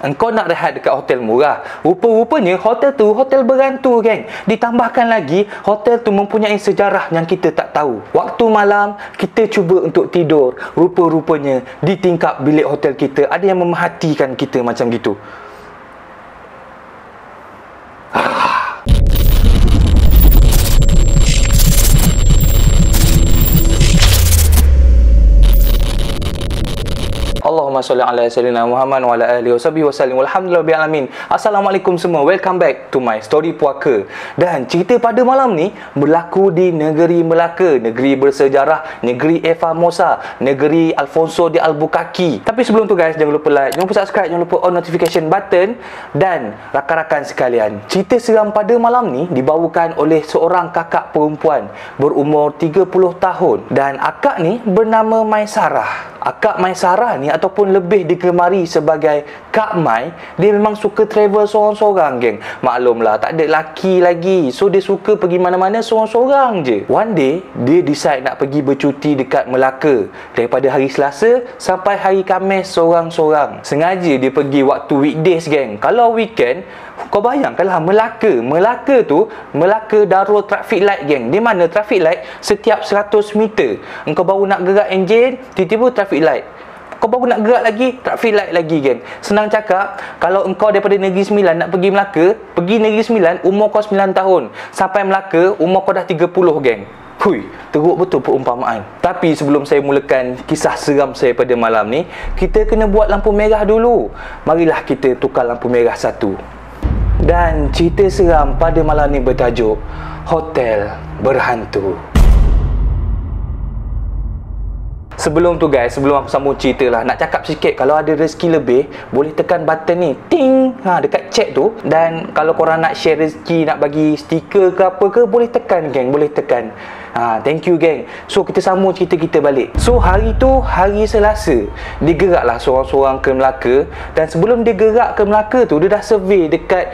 Engkau nak rehat dekat hotel murah. Rupa-rupanya hotel tu hotel berhantu, geng. Ditambahkan lagi, hotel tu mempunyai sejarah yang kita tak tahu. Waktu malam, kita cuba untuk tidur. Rupa-rupanya di tingkap bilik hotel kita ada yang memerhatikan kita macam gitu. Allahumma salli ala sayyidina Muhammad wa ala alihi washabihi wasallim. Walhamdulillahil alamin. Assalamualaikum semua. Welcome back to my story puaka. Dan cerita pada malam ni berlaku di negeri Melaka, negeri bersejarah, negeri Eva Mosa, negeri Alfonso de Albuquerque. Tapi sebelum tu guys, jangan lupa like, jangan lupa subscribe, jangan lupa on notification button. Dan rakan-rakan sekalian, cerita seram pada malam ni dibawakan oleh seorang kakak perempuan berumur 30 tahun. Dan akak ni bernama Maisarah. Akak Maisarah ni ataupun lebih digemari sebagai Kak Mai, dia memang suka travel seorang-seorang, geng. Maklumlah, tak ada laki lagi, so dia suka pergi mana-mana seorang-seorang je. One day, dia decide nak pergi bercuti dekat Melaka daripada hari Selasa sampai hari Khamis seorang-seorang. Sengaja dia pergi waktu weekdays, geng. Kalau weekend, kau bayangkanlah Melaka tu, Melaka Darul Traffic Light, geng. Di mana traffic light setiap 100 meter. Engkau baru nak gerak enjin, tiba-tiba traffic light. Kau baru nak gerak lagi, traffic light lagi, geng. Senang cakap, kalau engkau daripada Negeri Sembilan nak pergi Melaka, pergi Negeri Sembilan, umur kau 9 tahun. Sampai Melaka, umur kau dah 30, geng. Hui, teruk betul perumpamaan. Tapi sebelum saya mulakan kisah seram saya pada malam ni, kita kena buat lampu merah dulu. Marilah kita tukar lampu merah satu. Dan cerita seram pada malam ni bertajuk Hotel Berhantu. Sebelum tu guys, sebelum aku sambung cerita lah, nak cakap sikit, kalau ada rezeki lebih, boleh tekan button ni, ting, dekat chat tu. Dan kalau korang nak share rezeki, nak bagi stiker ke apa ke, boleh tekan, geng, boleh tekan. Thank you, geng. So kita sambung cerita kita balik. So hari tu hari Selasa, dia geraklah seorang-seorang ke Melaka. Dan sebelum dia gerak ke Melaka tu, dia dah survey dekat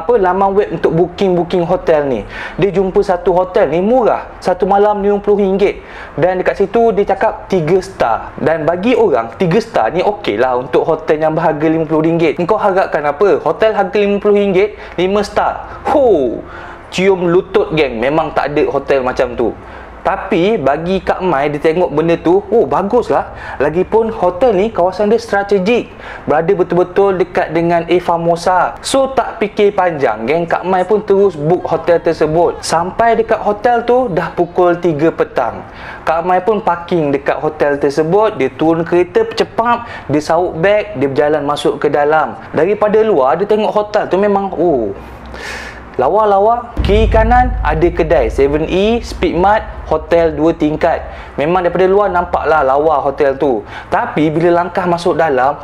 laman web untuk booking hotel ni. Dia jumpa satu hotel ni murah, satu malam RM50. Dan dekat situ dia cakap 3 star. Dan bagi orang 3 star ni okey lah untuk hotel yang berharga RM50. Engkau harapkan apa? Hotel harga RM50, 5 star. Cium lutut, geng. Memang tak ada hotel macam tu. Tapi bagi Kak Mai, dia tengok benda tu, baguslah. Lagipun hotel ni kawasan dia strategik, berada betul-betul dekat dengan Eva Mosa. So tak fikir panjang, geng, Kak Mai pun terus book hotel tersebut. Sampai dekat hotel tu dah pukul 3 petang. Kak Mai pun parking dekat hotel tersebut. Dia turun kereta cepat, dia sauk beg, dia berjalan masuk ke dalam. Daripada luar dia tengok hotel tu memang lawa-lawa. Kiri kanan ada kedai 7E, Speedmart, hotel 2 tingkat. Memang daripada luar nampaklah lawa hotel tu. Tapi bila langkah masuk dalam,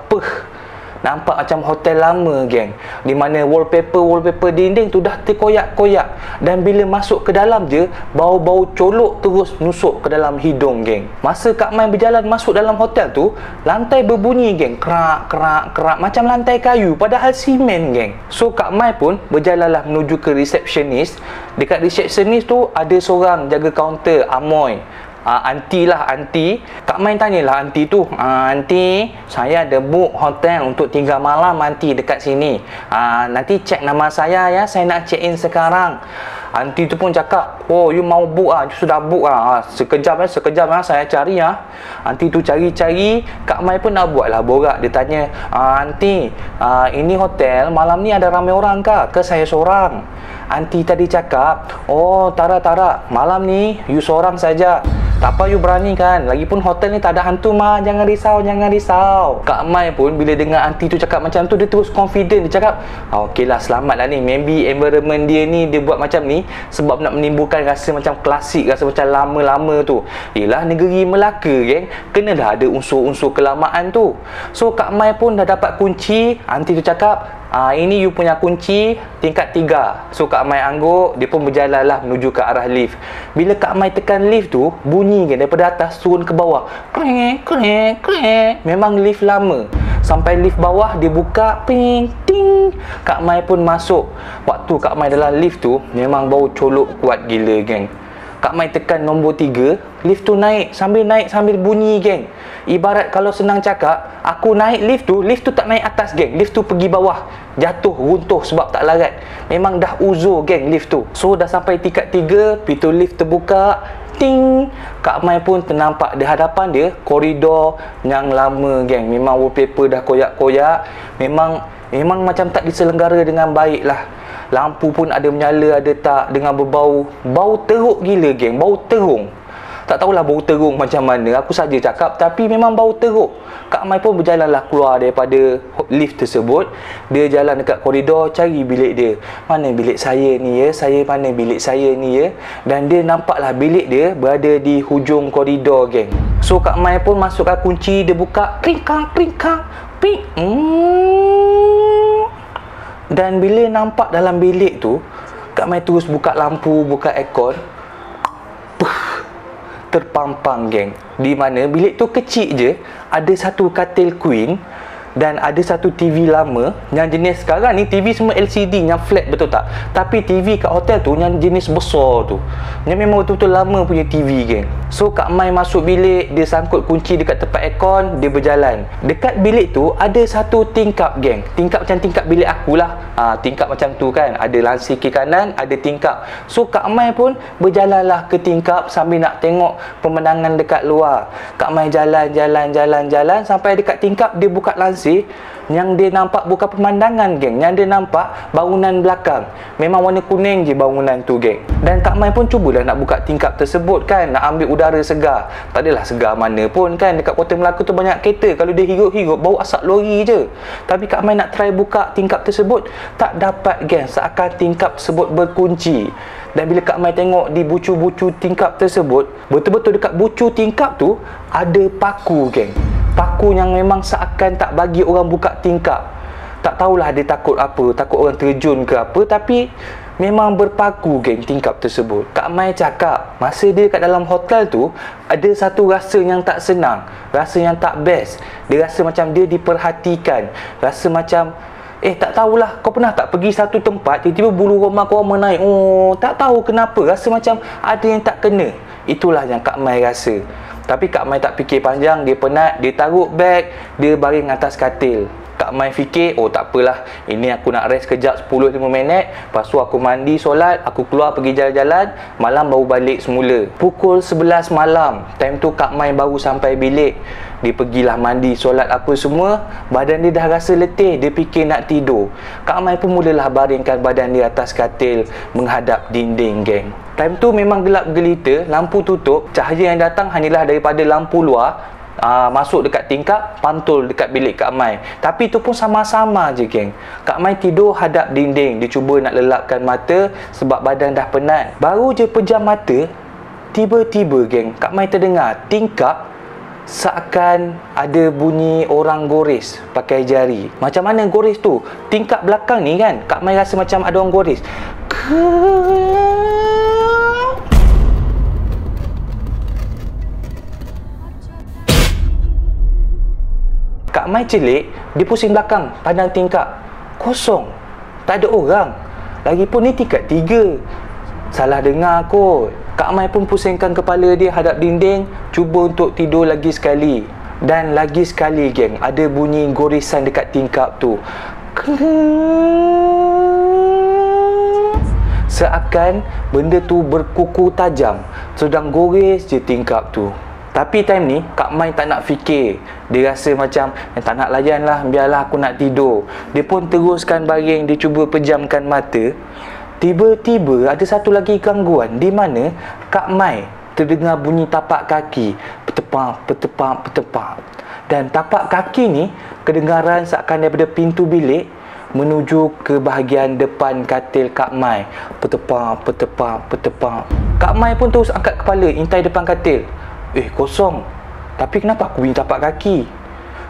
nampak macam hotel lama, geng. Di mana wallpaper dinding tu dah terkoyak-koyak. Dan bila masuk ke dalam je, bau-bau colok terus nusuk ke dalam hidung, geng. Masa Kak Mai berjalan masuk dalam hotel tu, lantai berbunyi, geng. Kerak, kerak, kerak. Macam lantai kayu, padahal simen, geng. So Kak Mai pun berjalanlah menuju ke resepsionis. Dekat resepsionis tu ada seorang jaga kaunter, Amoy. Aunty. Kak Mai tanyalah aunty tu, aunty, saya ada book hotel untuk 3 malam aunty dekat sini. Nanti cek nama saya ya, saya nak check in sekarang. Aunty tu pun cakap, you mau book you sudah book sekejap saya cari Aunty tu cari. Kak Mai pun nak buat lah borak. Dia tanya, aunty, ini hotel malam ni ada ramai orang ke saya seorang? Aunty tadi cakap, Tara, malam ni you seorang saja. Tak apa, you berani kan? Lagipun hotel ni tak ada hantu mah. Jangan risau. Kak Mai pun bila dengar aunty tu cakap macam tu, dia terus confident. Dia cakap, okey lah, selamat lah ni. Maybe environment dia ni, dia buat macam ni sebab nak menimbulkan rasa macam klasik, rasa macam lama-lama tu. Yelah, negeri Melaka, geng, kenalah ada unsur-unsur kelamaan tu. So Kak Mai pun dah dapat kunci. Aunty tu cakap, ini you punya kunci tingkat 3. So Kak Mai angguk, dia pun berjalanlah menuju ke arah lift. Bila Kak Mai tekan lift tu, bunyi kan daripada atas turun ke bawah. Krek. Memang lift lama. Sampai lift bawah dia buka, ping, ting. Kak Mai pun masuk. Waktu Kak Mai dalam lift tu, memang bau colok kuat gila, geng. Kak Mai tekan nombor 3, lift tu naik sambil bunyi, geng. Ibarat kalau senang cakap, aku naik lift tu tak naik atas, geng. Lift tu pergi bawah, jatuh, runtuh sebab tak larat. Memang dah uzur, geng, lift tu. So dah sampai tingkat 3, pintu lift terbuka, ting. Kak Mai pun ternampak di hadapan dia koridor yang lama, geng. Memang wallpaper dah koyak-koyak. Memang macam tak diselenggara dengan baik lah. Lampu pun ada menyala, ada tak, dengan berbau teruk gila, geng. Bau terung. Tak tahulah bau terung macam mana, aku saja cakap, tapi memang bau teruk. Kak Mai pun berjalanlah keluar daripada lift tersebut. Dia jalan dekat koridor, cari bilik dia. Mana bilik saya ni ya? Mana bilik saya ni ya? Dan dia nampaklah bilik dia berada di hujung koridor, geng. So Kak Mai pun masukkan kunci, dia buka, kringkang, ping. Dan bila nampak dalam bilik tu, Kak Mai terus buka lampu, buka aircon. Terpampang, geng. Di mana bilik tu kecil je, ada satu katil queen dan ada satu TV lama yang jenis sekarang ni TV semua LCD yang flat, betul tak? Tapi TV kat hotel tu yang jenis besar tu, yang memang betul-betul lama punya TV, geng. So Kak Mai masuk bilik, dia sangkut kunci dekat tempat aircon, dia berjalan. Dekat bilik tu ada satu tingkap, geng. Tingkap macam tingkap bilik aku lah. Tingkap macam tu kan, ada lansir kiri kanan, ada tingkap. So Kak Mai pun berjalanlah ke tingkap sambil nak tengok pemandangan dekat luar. Kak Mai jalan sampai dekat tingkap, dia buka lansir. Yang dia nampak bukan pemandangan, geng. Yang dia nampak bangunan belakang. Memang warna kuning je bangunan tu, geng. Dan Kak Mai pun cubalah nak buka tingkap tersebut kan, nak ambil udara segar. Tak adalah segar mana pun kan. Dekat Kota Melaka tu banyak kereta, kalau dia hirup-hirup bau asap lori je. Tapi Kak Mai nak try buka tingkap tersebut, tak dapat, geng. Seakan tingkap tersebut berkunci. Dan bila Kak Mai tengok di bucu-bucu tingkap tersebut, betul-betul dekat bucu tingkap tu ada paku, geng. Paku yang memang seakan tak bagi orang buka tingkap. Tak tahulah dia takut apa, takut orang terjun ke apa, tapi memang berpaku, geng, tingkap tersebut. Kak Mai cakap, masa dia kat dalam hotel tu, ada satu rasa yang tak senang, rasa yang tak best. Dia rasa macam dia diperhatikan, rasa macam tak tahulah, kau pernah tak pergi satu tempat, tiba-tiba bulu roma kau menaik. Tak tahu kenapa, rasa macam ada yang tak kena. Itulah yang Kak Mai rasa. Tapi Kak Mai tak fikir panjang, dia penat, dia taruh beg, dia baring atas katil. Kak Mai fikir, tak apalah, ini aku nak rest kejap 10-15 minit, lepas tu aku mandi, solat, aku keluar pergi jalan-jalan, malam baru balik semula. Pukul 11 malam, time tu Kak Mai baru sampai bilik. Dia pergilah mandi, solat apa semua, badan dia dah rasa letih, dia fikir nak tidur. Kak Mai pun mulalah baringkan badan dia atas katil, menghadap dinding, geng. Time tu memang gelap gelita, lampu tutup, cahaya yang datang hanyalah daripada lampu luar. Masuk dekat tingkap, pantul dekat bilik Kak Mai. Tapi itu pun sama-sama je, geng. Kak Mai tidur hadap dinding. Dia cuba nak lelapkan mata sebab badan dah penat. Baru je pejam mata, tiba-tiba, geng, Kak Mai terdengar tingkap seakan ada bunyi orang gores pakai jari. Macam mana gores tu? Tingkap belakang ni kan, Kak Mai rasa macam ada orang gores. Kak Mai celik, dia pusing belakang, pandang tingkap. Kosong. Tak ada orang. Lagipun ni tingkat 3. Salah dengar kot. Kak Mai pun pusingkan kepala dia hadap dinding, cuba untuk tidur lagi sekali. Dan lagi sekali, geng, ada bunyi goresan dekat tingkap tu. Seakan benda tu berkuku tajam, sedang gores je tingkap tu. Tapi time ni Kak Mai tak nak fikir. Dia rasa macam tak nak layan lah, biarlah aku nak tidur. Dia pun teruskan baring, dia cuba pejamkan mata. Tiba-tiba ada satu lagi gangguan, di mana Kak Mai terdengar bunyi tapak kaki, petepang. Dan tapak kaki ni kedengaran seakan daripada pintu bilik menuju ke bahagian depan katil Kak Mai. Petepang. Kak Mai pun terus angkat kepala, intai depan katil. Kosong. Tapi kenapa aku bunyi tapak kaki?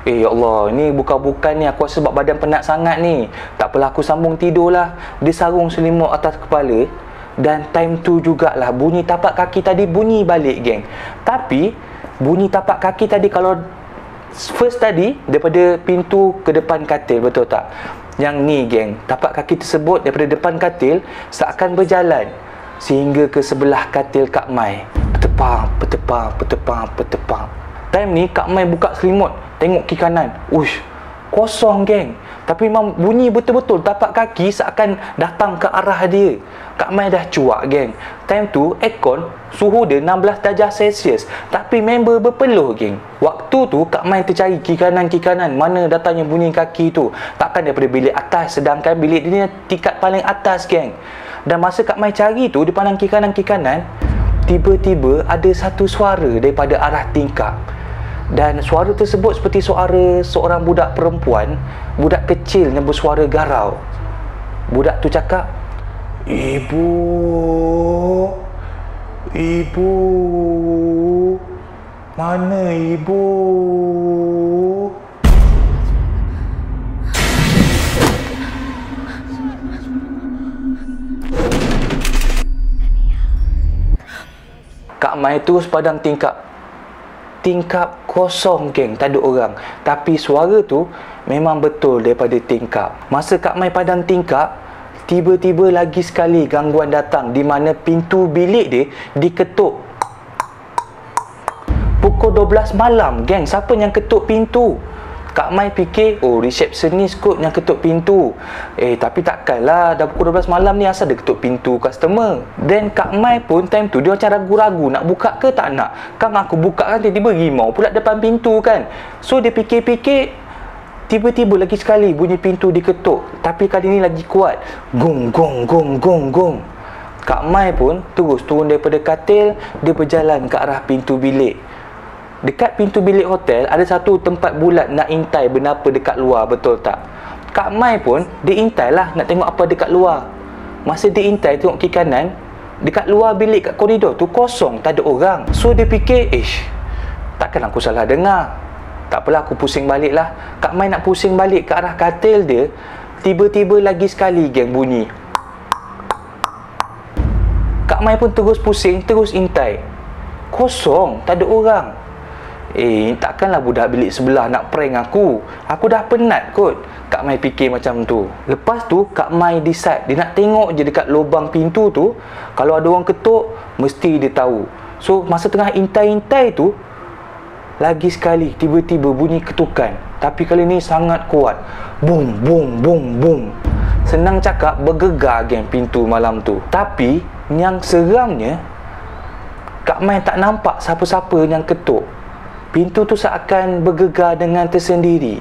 Ya Allah, ni bukan ni, aku rasa sebab badan penat sangat ni. Tak apalah, aku sambung tidur lah. Dia sarung selimut atas kepala. Dan time tu jugalah bunyi tapak kaki tadi bunyi balik, geng. Tapi bunyi tapak kaki tadi, kalau first tadi daripada pintu ke depan katil, betul tak? Yang ni, geng, tapak kaki tersebut daripada depan katil seakan berjalan. sehingga ke sebelah katil Kak Mai. Petepang, petepang, petepang, petepang. Time ni Kak Mai buka selimut, tengok kiri kanan. Uish, kosong geng. Tapi memang bunyi betul-betul tapak kaki seakan datang ke arah dia. Kak Mai dah cuak geng. Time tu aircon suhu dia 16 darjah Celsius, tapi member berpeluh geng. Waktu tu Kak Mai tercari kiri kanan mana datangnya bunyi kaki tu. Takkan daripada bilik atas, sedangkan bilik dia tingkat paling atas geng. Dan masa Kak Mai cari tu, dia pandang kiri kanan, tiba-tiba ada satu suara daripada arah tingkap. Dan suara tersebut seperti suara seorang budak perempuan, budak kecil yang bersuara garau. Budak tu cakap, "Ibu, ibu, mana ibu?" Kak Mai terus padang tingkap. Tingkap kosong geng, tak ada orang. Tapi suara tu memang betul daripada tingkap. Masa Kak Mai padang tingkap, tiba-tiba lagi sekali gangguan datang, di mana pintu bilik dia diketuk. Pukul 12 malam geng, siapa yang ketuk pintu? Kak Mai fikir, oh resepsionis kot yang ketuk pintu. Tapi takkanlah, dah pukul 12 malam ni asal dia ketuk pintu customer. Dan Kak Mai pun time tu dia macam ragu-ragu nak buka ke tak nak. Kan aku buka kan tiba-tiba rimau pula depan pintu kan. So dia fikir-fikir, tiba-tiba lagi sekali bunyi pintu diketuk. Tapi kali ni lagi kuat. Gong, gong, gong, gong, gong. Kak Mai pun terus turun daripada katil, dia berjalan ke arah pintu bilik. Dekat pintu bilik hotel ada satu tempat bulat nak intai benda apa dekat luar, betul tak? Kak Mai pun dia intai lah nak tengok apa dekat luar. Masa dia intai tengok kiri kanan, dekat luar bilik kat koridor tu kosong, tak ada orang. So dia fikir, takkan aku salah dengar. Tak apalah, aku pusing balik lah. Kak Mai nak pusing balik ke arah katil dia, tiba-tiba lagi sekali geng bunyi. Kak Mai pun terus pusing, terus intai. Kosong, tak ada orang. Takkanlah budak bilik sebelah nak prank aku. Aku dah penat kot. Kak Mai fikir macam tu. Lepas tu Kak Mai decide dia nak tengok je dekat lubang pintu tu. Kalau ada orang ketuk, mesti dia tahu. So masa tengah intai-intai tu, lagi sekali tiba-tiba bunyi ketukan. Tapi kali ni sangat kuat. Boom, boom, boom, boom. Senang cakap, bergegar geng pintu malam tu. Tapi yang seramnya, Kak Mai tak nampak siapa-siapa yang ketuk. Pintu tu seakan bergegar dengan tersendiri.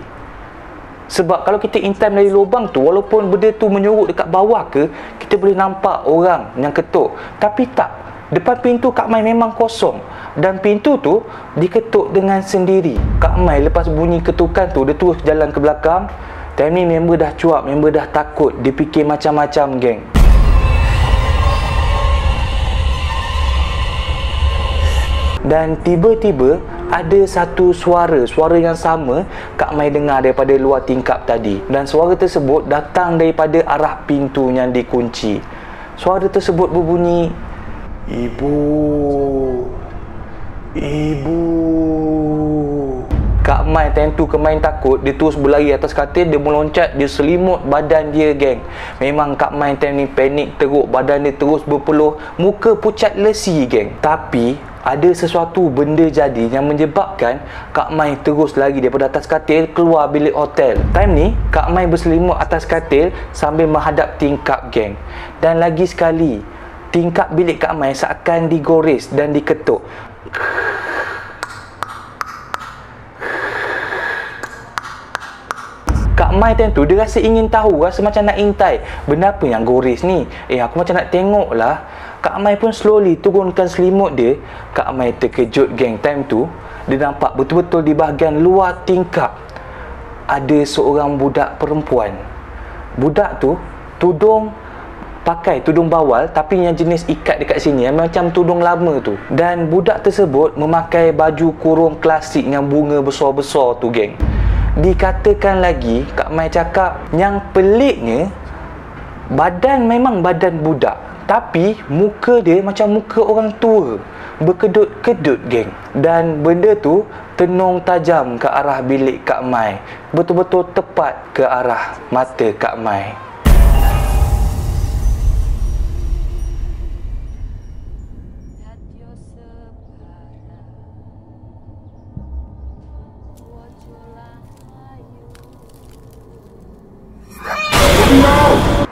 Sebab kalau kita intai dari lubang tu, walaupun benda tu menyorok dekat bawah ke, kita boleh nampak orang yang ketuk. Tapi tak, depan pintu Kak Mai memang kosong. Dan pintu tu diketuk dengan sendiri. Kak Mai lepas bunyi ketukan tu, dia terus jalan ke belakang. Time ni member dah cuak, member dah takut. Dia fikir macam-macam geng. Dan tiba-tiba ada satu suara yang sama Kak Mai dengar daripada luar tingkap tadi. Dan suara tersebut datang daripada arah pintu yang dikunci. Suara tersebut berbunyi, "Ibu, ibu." Kak Mai time tu kemain takut, dia terus berlari atas katil, dia meloncat, dia selimut badan dia geng. Memang Kak Mai time ni panik teruk, badan dia terus berpeluh, muka pucat lesi geng. Tapi ada sesuatu benda jadi yang menyebabkan Kak Mai terus lari daripada atas katil keluar bilik hotel. Time ni Kak Mai berselimut atas katil sambil menghadap tingkap geng. Dan lagi sekali, tingkap bilik Kak Mai seakan digores dan diketuk. Kak Mai time tu dia rasa ingin tahu, rasa macam nak intai benda apa yang gores ni. Aku macam nak tengok lah. Kak Mai pun slowly turunkan selimut dia. Kak Mai terkejut geng. Time tu dia nampak betul-betul di bahagian luar tingkap ada seorang budak perempuan. Budak tu pakai tudung bawal, tapi yang jenis ikat dekat sini, yang macam tudung lama tu. Dan budak tersebut memakai baju kurung klasik yang bunga besar-besar tu geng. Dikatakan lagi, Kak Mai cakap, yang peliknya, badan memang badan budak, tapi muka dia macam muka orang tua, berkedut-kedut geng. Dan benda tu tenung tajam ke arah bilik Kak Mai, betul-betul tepat ke arah mata Kak Mai.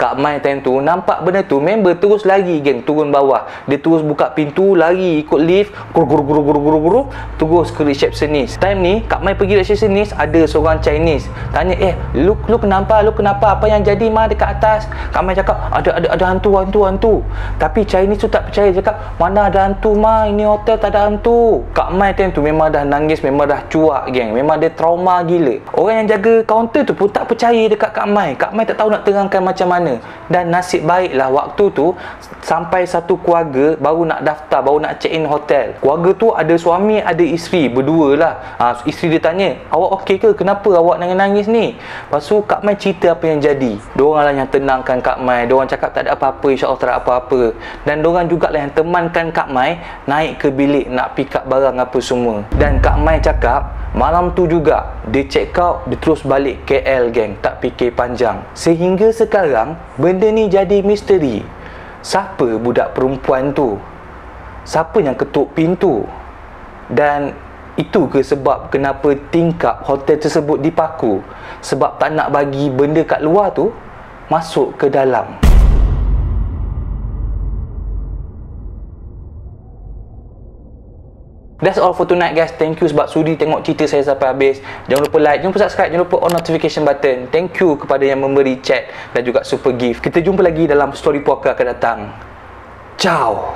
Kak Mai time tu nampak benda tu, member terus lari geng turun bawah. Dia terus buka pintu, lari ikut lift, guru terus ke resepsionis. Time ni Kak Mai pergi resepsionis, ada seorang Chinese tanya, lu kenapa? Apa yang jadi mah dekat atas? Kak Mai cakap, ada hantu. Tapi Chinese tu tak percaya, cakap, mana ada hantu mah, ini hotel tak ada hantu. Kak Mai time tu memang dah nangis, memang dah cuak geng, memang dia trauma gila. Orang yang jaga kaunter tu pun tak percaya dekat Kak Mai. Kak Mai tak tahu nak terangkan macam mana. Dan nasib baiklah waktu tu sampai satu keluarga baru nak daftar, baru nak check in hotel. Keluarga tu ada suami, ada isteri, berdua lah. Isteri dia tanya, awak okey ke? Kenapa awak nangis-nangis ni? Lepas tu Kak Mai cerita apa yang jadi. Diorang lah yang tenangkan Kak Mai. Diorang cakap tak ada apa-apa, insyaAllah tak ada apa-apa. Dan diorang jugalah yang temankan Kak Mai naik ke bilik nak pick up barang apa semua. Dan Kak Mai cakap malam tu juga dia check out, dia terus balik KL geng, tak fikir panjang. Sehingga sekarang benda ni jadi misteri. Siapa budak perempuan tu? Siapa yang ketuk pintu? Dan itu ke sebab kenapa tingkap hotel tersebut dipaku? Sebab tak nak bagi benda kat luar tu masuk ke dalam. That's all for tonight guys. Thank you sebab sudi tengok cerita saya sampai habis. Jangan lupa like, jangan lupa subscribe, jangan lupa on notification button. Thank you kepada yang memberi chat dan juga super gift. Kita jumpa lagi dalam story poker akan datang. Ciao.